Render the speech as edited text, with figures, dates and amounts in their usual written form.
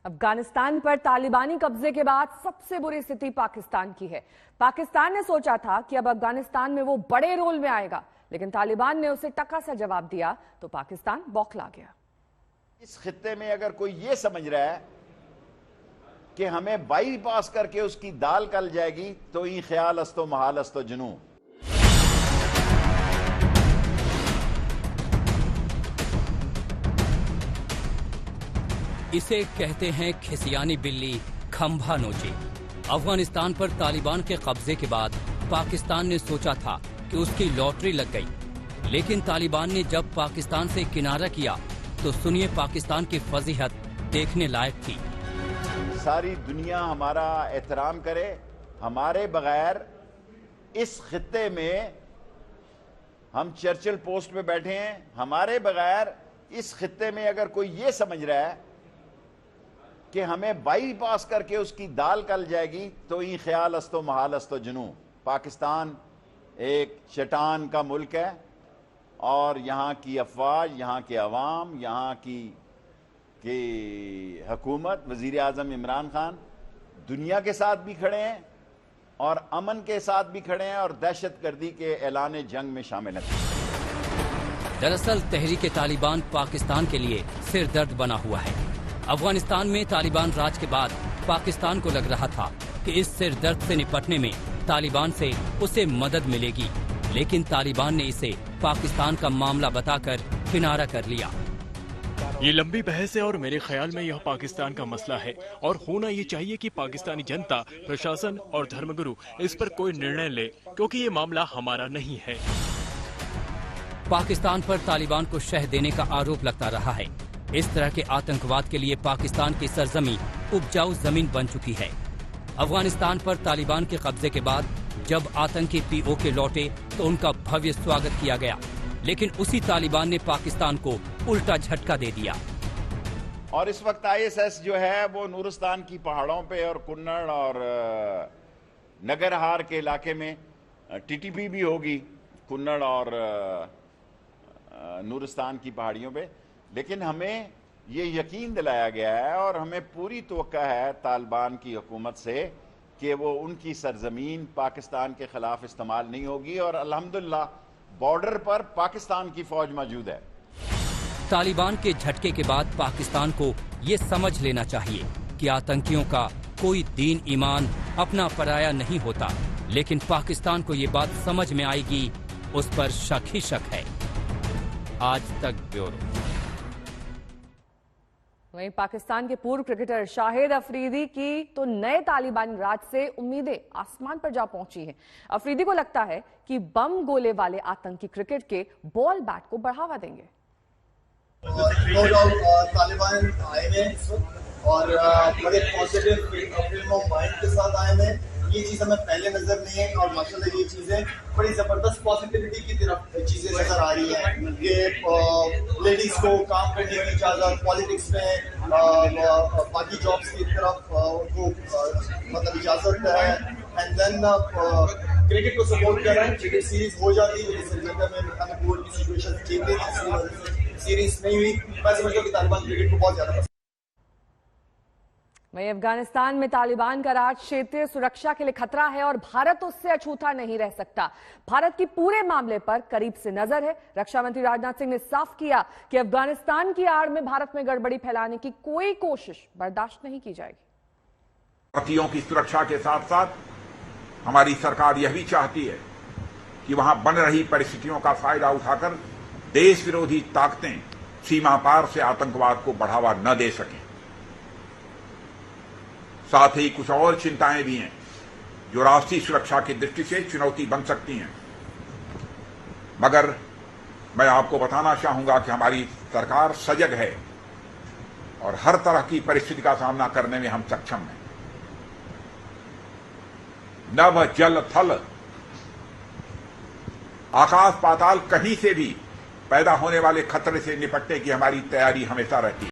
अफगानिस्तान पर तालिबानी कब्जे के बाद सबसे बुरी स्थिति पाकिस्तान की है। पाकिस्तान ने सोचा था कि अब अफगानिस्तान में वो बड़े रोल में आएगा, लेकिन तालिबान ने उसे टका सा जवाब दिया तो पाकिस्तान बौखला गया। इस खित्ते में अगर कोई ये समझ रहा है कि हमें बाईपास करके उसकी दाल गल जाएगी तो ये ख्याल अस्तो महाल अस्तो जुनू। इसे कहते हैं खिसियानी बिल्ली खंभा नोचे। अफगानिस्तान पर तालिबान के कब्जे के बाद पाकिस्तान ने सोचा था कि उसकी लॉटरी लग गई, लेकिन तालिबान ने जब पाकिस्तान से किनारा किया तो सुनिए पाकिस्तान की फजीहत देखने लायक थी। सारी दुनिया हमारा एहतराम करे, हमारे बगैर इस खित्ते में हम चर्चिल पोस्ट पे बैठे हैं, हमारे बगैर इस खित्ते में अगर कोई ये समझ रहा है कि हमें बाईपास करके उसकी दाल गल जाएगी तो ये ख्याल अस्तो महाल अस्तो जुनू। पाकिस्तान एक चट्टान का मुल्क है और यहाँ की अफवाज, यहाँ के अवाम, यहाँ की हुकूमत, वजीर आजम इमरान खान दुनिया के साथ भी खड़े हैं और अमन के साथ भी खड़े हैं और दहशतगर्दी के ऐलान जंग में शामिल हैं। दरअसल तहरीक तालिबान पाकिस्तान के लिए सिरदर्द बना हुआ है। अफगानिस्तान में तालिबान राज के बाद पाकिस्तान को लग रहा था कि इस सिरदर्द से निपटने में तालिबान से उसे मदद मिलेगी, लेकिन तालिबान ने इसे पाकिस्तान का मामला बताकर किनारा कर लिया। ये लंबी बहस है और मेरे ख्याल में यह पाकिस्तान का मसला है और होना ये चाहिए कि पाकिस्तानी जनता, प्रशासन और धर्मगुरु इस पर कोई निर्णय ले, क्योंकि ये मामला हमारा नहीं है। पाकिस्तान पर तालिबान को शह देने का आरोप लगता रहा है। इस तरह के आतंकवाद के लिए पाकिस्तान की सरजमीं उपजाऊ जमीन बन चुकी है। अफगानिस्तान पर तालिबान के कब्जे के बाद जब आतंकी पीओके लौटे तो उनका भव्य स्वागत किया गया, लेकिन उसी तालिबान ने पाकिस्तान को उल्टा झटका दे दिया। और इस वक्त आईएसएस जो है वो नूरिस्तान की पहाड़ों पे और कुन्नड़ और नगरहार के इलाके में टीटीपी भी होगी कुन्नड़ और नूरिस्तान की पहाड़ियों पे, लेकिन हमें ये यकीन दिलाया गया है और हमें पूरी तवक्का है तालिबान की हुकूमत से कि वो उनकी सरजमीन पाकिस्तान के खिलाफ इस्तेमाल नहीं होगी और अल्हम्दुलिल्लाह बॉर्डर पर पाकिस्तान की फौज मौजूद है। तालिबान के झटके के बाद पाकिस्तान को ये समझ लेना चाहिए कि आतंकियों का कोई दीन ईमान अपना पराया नहीं होता, लेकिन पाकिस्तान को ये बात समझ में आएगी, उस पर शक ही शक है। आज तक ब्यूरो। वहीं पाकिस्तान के पूर्व क्रिकेटर शाहिद अफरीदी की तो नए तालिबानी राज से उम्मीदें आसमान पर जा पहुंची हैं। अफरीदी को लगता है कि बम गोले वाले आतंकी क्रिकेट के बॉल बैट को बढ़ावा देंगे। तालिबान आए हैं और बड़े पॉजिटिव फ्रेम ऑफ माइंड के साथ आए हैं। ये चीज हमें पहले नजर नहीं है और माशाल्लाह ये चीजें बड़ी जबरदस्त पॉजिटिविटी की तरफ चीजें नजर आ रही हैं कि लेडीज को काम करने की इजाजत, पॉलिटिक्स में बाकी जॉब्स की तरफ उनको मतलब इजाजत है एंड देन क्रिकेट को सपोर्ट कर रहे हैं। क्रिकेट सीरीज हो जाती है में बोर्ड की सिचुएशन सीरीज नहीं हुई। मैं समझता हूँ कि तालिबान क्रिकेट को बहुत ज्यादा। वहीं अफगानिस्तान में तालिबान का राज क्षेत्रीय सुरक्षा के लिए खतरा है और भारत उससे अछूता नहीं रह सकता। भारत की पूरे मामले पर करीब से नजर है। रक्षा मंत्री राजनाथ सिंह ने साफ किया कि अफगानिस्तान की आड़ में भारत में गड़बड़ी फैलाने की कोई कोशिश बर्दाश्त नहीं की जाएगी। भारतीयों की सुरक्षा के साथ साथ हमारी सरकार यह भी चाहती है कि वहां बन रही परिस्थितियों का फायदा उठाकर देश विरोधी ताकतें सीमा पार से आतंकवाद को बढ़ावा न दे सकें। साथ ही कुछ और चिंताएं भी हैं जो राष्ट्रीय सुरक्षा की दृष्टि से चुनौती बन सकती हैं, मगर मैं आपको बताना चाहूंगा कि हमारी सरकार सजग है और हर तरह की परिस्थिति का सामना करने में हम सक्षम हैं। नभ जल थल आकाश पाताल कहीं से भी पैदा होने वाले खतरे से निपटने की हमारी तैयारी हमेशा रहती है।